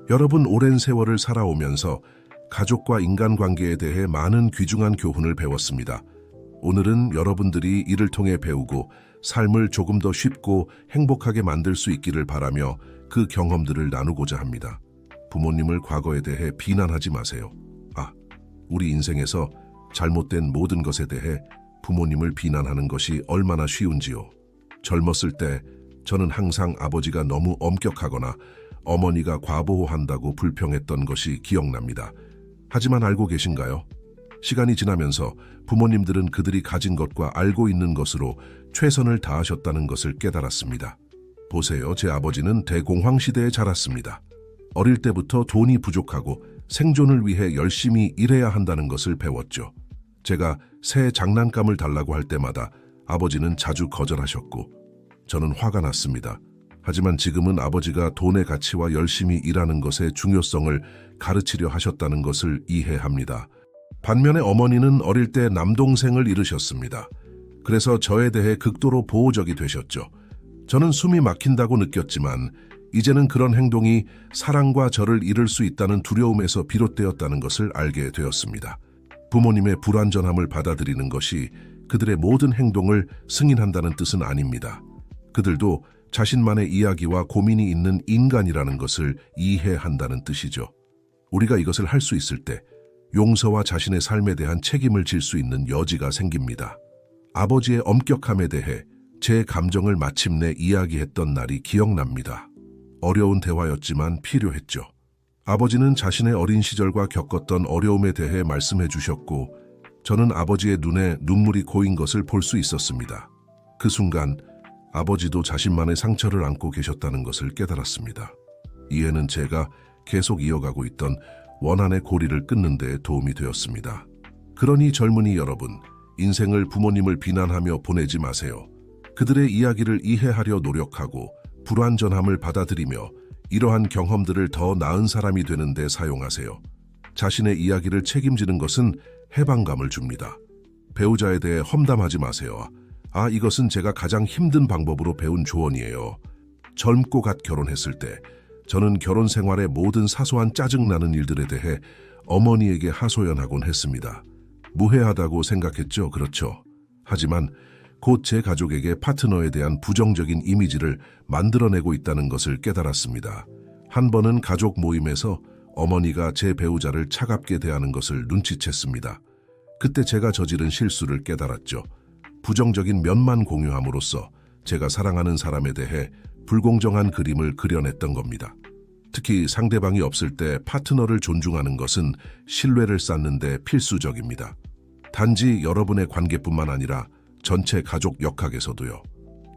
여러분, 오랜 세월을 살아오면서 가족과 인간관계에 대해 많은 귀중한 교훈을 배웠습니다. 오늘은 여러분들이 이를 통해 배우고 삶을 조금 더 쉽고 행복하게 만들 수 있기를 바라며 그 경험들을 나누고자 합니다. 부모님을 과거에 대해 비난하지 마세요. 우리 인생에서 잘못된 모든 것에 대해 부모님을 비난하는 것이 얼마나 쉬운지요. 젊었을 때 저는 항상 아버지가 너무 엄격하거나 어머니가 과보호한다고 불평했던 것이 기억납니다. 하지만 알고 계신가요? 시간이 지나면서 부모님들은 그들이 가진 것과 알고 있는 것으로 최선을 다하셨다는 것을 깨달았습니다. 보세요, 제 아버지는 대공황 시대에 자랐습니다. 어릴 때부터 돈이 부족하고 생존을 위해 열심히 일해야 한다는 것을 배웠죠. 제가 새 장난감을 달라고 할 때마다 아버지는 자주 거절하셨고 저는 화가 났습니다. 하지만 지금은 아버지가 돈의 가치와 열심히 일하는 것의 중요성을 가르치려 하셨다는 것을 이해합니다. 반면에 어머니는 어릴 때 남동생을 잃으셨습니다. 그래서 저에 대해 극도로 보호적이 되셨죠. 저는 숨이 막힌다고 느꼈지만 이제는 그런 행동이 사랑과 저를 잃을 수 있다는 두려움에서 비롯되었다는 것을 알게 되었습니다. 부모님의 불완전함을 받아들이는 것이 그들의 모든 행동을 승인한다는 뜻은 아닙니다. 그들도 자신만의 이야기와 고민이 있는 인간이라는 것을 이해한다는 뜻이죠. 우리가 이것을 할 수 있을 때 용서와 자신의 삶에 대한 책임을 질 수 있는 여지가 생깁니다. 아버지의 엄격함에 대해 제 감정을 마침내 이야기했던 날이 기억납니다. 어려운 대화였지만 필요했죠. 아버지는 자신의 어린 시절과 겪었던 어려움에 대해 말씀해 주셨고 저는 아버지의 눈에 눈물이 고인 것을 볼 수 있었습니다. 그 순간 아버지도 자신만의 상처를 안고 계셨다는 것을 깨달았습니다. 이해는 제가 계속 이어가고 있던 원한의 고리를 끊는 데 도움이 되었습니다. 그러니 젊은이 여러분, 인생을 부모님을 비난하며 보내지 마세요. 그들의 이야기를 이해하려 노력하고 불완전함을 받아들이며 이러한 경험들을 더 나은 사람이 되는 데 사용하세요. 자신의 이야기를 책임지는 것은 해방감을 줍니다. 배우자에 대해 험담하지 마세요. 이것은 제가 가장 힘든 방법으로 배운 조언이에요. 젊고 갓 결혼했을 때 저는 결혼 생활의 모든 사소한 짜증나는 일들에 대해 어머니에게 하소연하곤 했습니다. 무해하다고 생각했죠, 그렇죠? 하지만 곧 제 가족에게 파트너에 대한 부정적인 이미지를 만들어내고 있다는 것을 깨달았습니다. 한 번은 가족 모임에서 어머니가 제 배우자를 차갑게 대하는 것을 눈치챘습니다. 그때 제가 저지른 실수를 깨달았죠. 부정적인 면만 공유함으로써 제가 사랑하는 사람에 대해 불공정한 그림을 그려냈던 겁니다. 특히 상대방이 없을 때 파트너를 존중하는 것은 신뢰를 쌓는 데 필수적입니다. 단지 여러분의 관계뿐만 아니라 전체 가족 역학에서도요.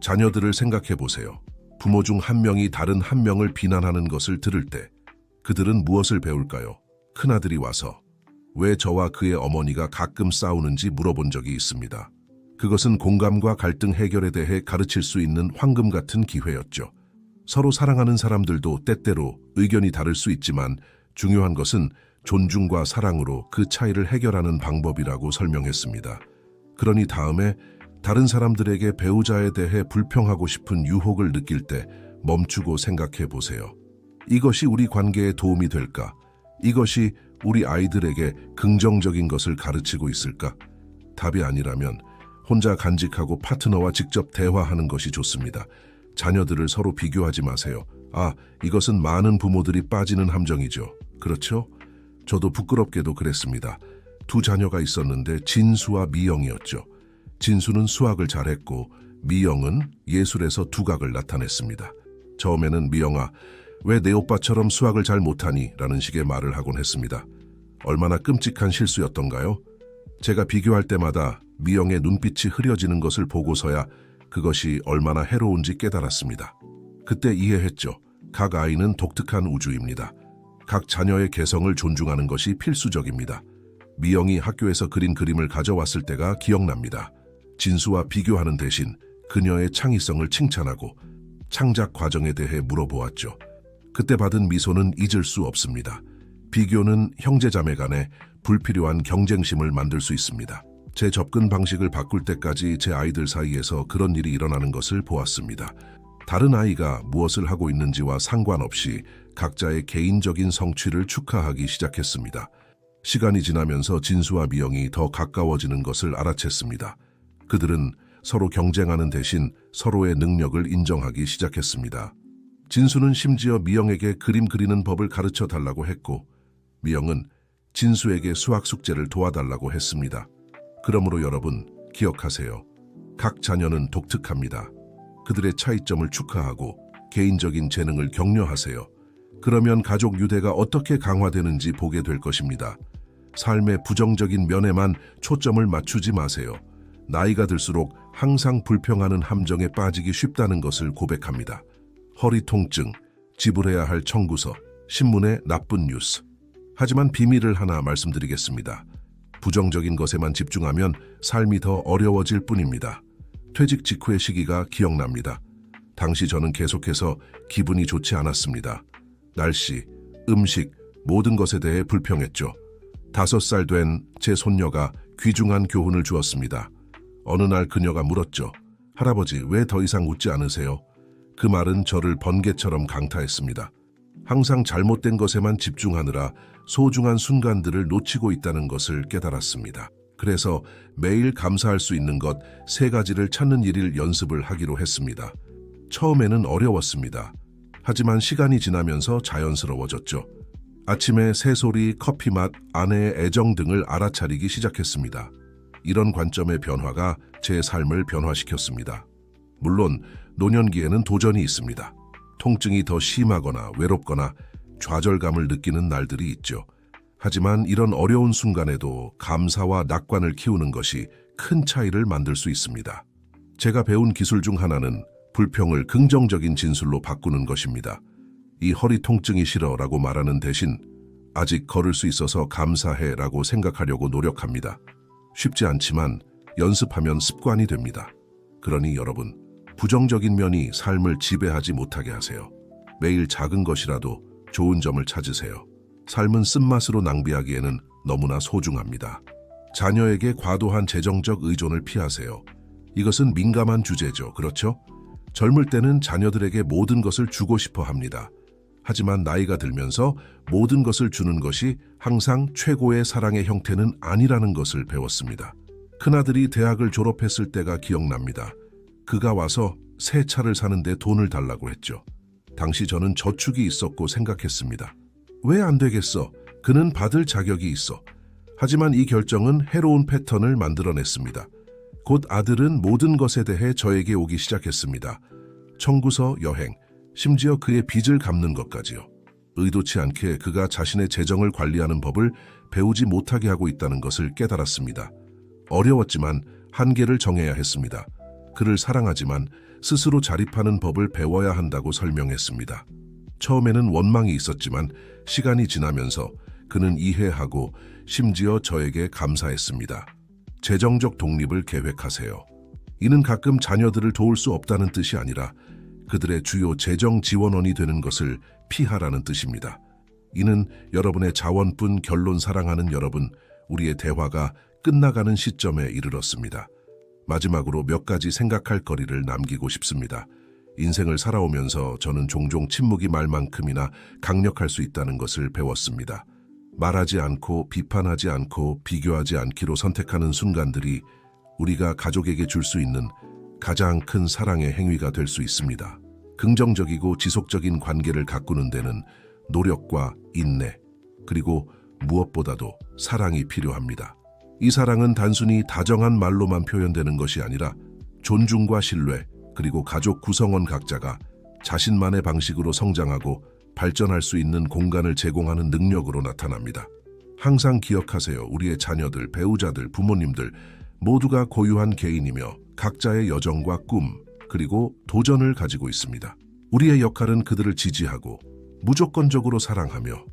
자녀들을 생각해 보세요. 부모 중 한 명이 다른 한 명을 비난하는 것을 들을 때 그들은 무엇을 배울까요? 큰아들이 와서 왜 저와 그의 어머니가 가끔 싸우는지 물어본 적이 있습니다. 그것은 공감과 갈등 해결에 대해 가르칠 수 있는 황금 같은 기회였죠. 서로 사랑하는 사람들도 때때로 의견이 다를 수 있지만 중요한 것은 존중과 사랑으로 그 차이를 해결하는 방법이라고 설명했습니다. 그러니 다음에 다른 사람들에게 배우자에 대해 불평하고 싶은 유혹을 느낄 때 멈추고 생각해 보세요. 이것이 우리 관계에 도움이 될까? 이것이 우리 아이들에게 긍정적인 것을 가르치고 있을까? 답이 아니라면 혼자 간직하고 파트너와 직접 대화하는 것이 좋습니다. 자녀들을 서로 비교하지 마세요. 이것은 많은 부모들이 빠지는 함정이죠. 그렇죠? 저도 부끄럽게도 그랬습니다. 두 자녀가 있었는데 진수와 미영이었죠. 진수는 수학을 잘했고 미영은 예술에서 두각을 나타냈습니다. 처음에는 미영아, 왜 내 오빠처럼 수학을 잘 못하니? 라는 식의 말을 하곤 했습니다. 얼마나 끔찍한 실수였던가요? 제가 비교할 때마다 미영의 눈빛이 흐려지는 것을 보고서야 그것이 얼마나 해로운지 깨달았습니다. 그때 이해했죠. 각 아이는 독특한 우주입니다. 각 자녀의 개성을 존중하는 것이 필수적입니다. 미영이 학교에서 그린 그림을 가져왔을 때가 기억납니다. 진수와 비교하는 대신 그녀의 창의성을 칭찬하고 창작 과정에 대해 물어보았죠. 그때 받은 미소는 잊을 수 없습니다. 비교는 형제자매 간에 불필요한 경쟁심을 만들 수 있습니다. 제 접근 방식을 바꿀 때까지 제 아이들 사이에서 그런 일이 일어나는 것을 보았습니다. 다른 아이가 무엇을 하고 있는지와 상관없이 각자의 개인적인 성취를 축하하기 시작했습니다. 시간이 지나면서 진수와 미영이 더 가까워지는 것을 알아챘습니다. 그들은 서로 경쟁하는 대신 서로의 능력을 인정하기 시작했습니다. 진수는 심지어 미영에게 그림 그리는 법을 가르쳐 달라고 했고, 미영은 진수에게 수학 숙제를 도와달라고 했습니다. 그러므로 여러분, 기억하세요. 각 자녀는 독특합니다. 그들의 차이점을 축하하고 개인적인 재능을 격려하세요. 그러면 가족 유대가 어떻게 강화되는지 보게 될 것입니다. 삶의 부정적인 면에만 초점을 맞추지 마세요. 나이가 들수록 항상 불평하는 함정에 빠지기 쉽다는 것을 고백합니다. 허리 통증, 지불해야 할 청구서, 신문의 나쁜 뉴스. 하지만 비밀을 하나 말씀드리겠습니다. 부정적인 것에만 집중하면 삶이 더 어려워질 뿐입니다. 퇴직 직후의 시기가 기억납니다. 당시 저는 계속해서 기분이 좋지 않았습니다. 날씨, 음식, 모든 것에 대해 불평했죠. 5살 된 제 손녀가 귀중한 교훈을 주었습니다. 어느 날 그녀가 물었죠. 할아버지, 왜 더 이상 웃지 않으세요? 그 말은 저를 번개처럼 강타했습니다. 항상 잘못된 것에만 집중하느라 소중한 순간들을 놓치고 있다는 것을 깨달았습니다. 그래서 매일 감사할 수 있는 것 3가지를 찾는 일일 연습을 하기로 했습니다. 처음에는 어려웠습니다. 하지만 시간이 지나면서 자연스러워졌죠. 아침에 새소리, 커피맛, 아내의 애정 등을 알아차리기 시작했습니다. 이런 관점의 변화가 제 삶을 변화시켰습니다. 물론 노년기에는 도전이 있습니다. 통증이 더 심하거나 외롭거나 좌절감을 느끼는 날들이 있죠. 하지만 이런 어려운 순간에도 감사와 낙관을 키우는 것이 큰 차이를 만들 수 있습니다. 제가 배운 기술 중 하나는 불평을 긍정적인 진술로 바꾸는 것입니다. 이 허리 통증이 싫어라고 말하는 대신 아직 걸을 수 있어서 감사해라고 생각하려고 노력합니다. 쉽지 않지만 연습하면 습관이 됩니다. 그러니 여러분, 부정적인 면이 삶을 지배하지 못하게 하세요. 매일 작은 것이라도 좋은 점을 찾으세요. 삶은 쓴맛으로 낭비하기에는 너무나 소중합니다. 자녀에게 과도한 재정적 의존을 피하세요. 이것은 민감한 주제죠. 그렇죠? 젊을 때는 자녀들에게 모든 것을 주고 싶어 합니다. 하지만 나이가 들면서 모든 것을 주는 것이 항상 최고의 사랑의 형태는 아니라는 것을 배웠습니다. 큰아들이 대학을 졸업했을 때가 기억납니다. 그가 와서 새 차를 사는데 돈을 달라고 했죠. 당시 저는 저축이 있었고 생각했습니다. 왜 안 되겠어? 그는 받을 자격이 있어. 하지만 이 결정은 해로운 패턴을 만들어냈습니다. 곧 아들은 모든 것에 대해 저에게 오기 시작했습니다. 청구서, 여행, 심지어 그의 빚을 갚는 것까지요. 의도치 않게 그가 자신의 재정을 관리하는 법을 배우지 못하게 하고 있다는 것을 깨달았습니다. 어려웠지만 한계를 정해야 했습니다. 그를 사랑하지만 스스로 자립하는 법을 배워야 한다고 설명했습니다. 처음에는 원망이 있었지만 시간이 지나면서 그는 이해하고 심지어 저에게 감사했습니다. 재정적 독립을 계획하세요. 이는 가끔 자녀들을 도울 수 없다는 뜻이 아니라 그들의 주요 재정 지원원이 되는 것을 피하라는 뜻입니다. 이는 여러분의 자원뿐 결론 사랑하는 여러분, 우리의 대화가 끝나가는 시점에 이르렀습니다. 마지막으로 몇 가지 생각할 거리를 남기고 싶습니다. 인생을 살아오면서 저는 종종 침묵이 말만큼이나 강력할 수 있다는 것을 배웠습니다. 말하지 않고 비판하지 않고 비교하지 않기로 선택하는 순간들이 우리가 가족에게 줄 수 있는 가장 큰 사랑의 행위가 될 수 있습니다. 긍정적이고 지속적인 관계를 가꾸는 데는 노력과 인내, 그리고 무엇보다도 사랑이 필요합니다. 이 사랑은 단순히 다정한 말로만 표현되는 것이 아니라 존중과 신뢰, 그리고 가족 구성원 각자가 자신만의 방식으로 성장하고 발전할 수 있는 공간을 제공하는 능력으로 나타납니다. 항상 기억하세요. 우리의 자녀들, 배우자들, 부모님들 모두가 고유한 개인이며 각자의 여정과 꿈, 그리고 도전을 가지고 있습니다. 우리의 역할은 그들을 지지하고 무조건적으로 사랑하며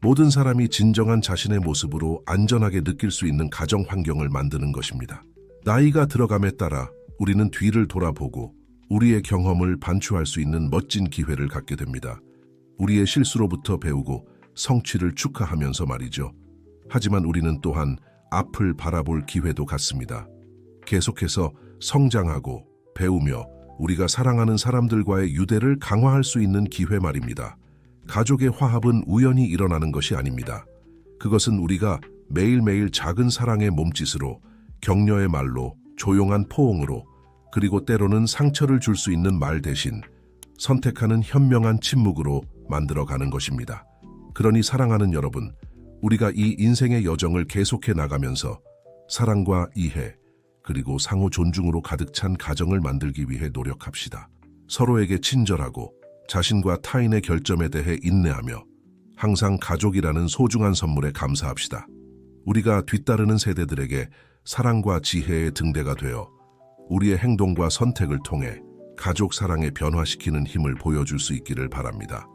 모든 사람이 진정한 자신의 모습으로 안전하게 느낄 수 있는 가정 환경을 만드는 것입니다. 나이가 들어감에 따라 우리는 뒤를 돌아보고 우리의 경험을 반추할 수 있는 멋진 기회를 갖게 됩니다. 우리의 실수로부터 배우고 성취를 축하하면서 말이죠. 하지만 우리는 또한 앞을 바라볼 기회도 갖습니다. 계속해서 성장하고 배우며 우리가 사랑하는 사람들과의 유대를 강화할 수 있는 기회 말입니다. 가족의 화합은 우연히 일어나는 것이 아닙니다. 그것은 우리가 매일매일 작은 사랑의 몸짓으로, 격려의 말로, 조용한 포옹으로, 그리고 때로는 상처를 줄 수 있는 말 대신 선택하는 현명한 침묵으로 만들어가는 것입니다. 그러니 사랑하는 여러분, 우리가 이 인생의 여정을 계속해 나가면서 사랑과 이해, 그리고 상호 존중으로 가득 찬 가정을 만들기 위해 노력합시다. 서로에게 친절하고 자신과 타인의 결점에 대해 인내하며 항상 가족이라는 소중한 선물에 감사합시다. 우리가 뒤따르는 세대들에게 사랑과 지혜의 등대가 되어 우리의 행동과 선택을 통해 가족 사랑에 변화시키는 힘을 보여줄 수 있기를 바랍니다.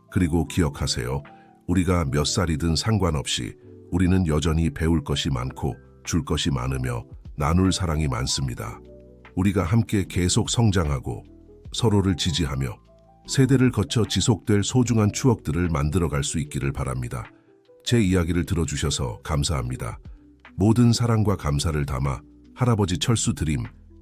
그리고 기억하세요. 우리가 몇 살이든 상관없이 우리는 여전히 배울 것이 많고 줄 것이 많으며 나눌 사랑이 많습니다. 우리가 함께 계속 성장하고 서로를 지지하며 세대를 거쳐 지속될 소중한 추억들을 만들어갈 수 있기를 바랍니다. 제 이야기를 들어주셔서 감사합니다. 모든 사랑과 감사를 담아 할아버지 철수 드림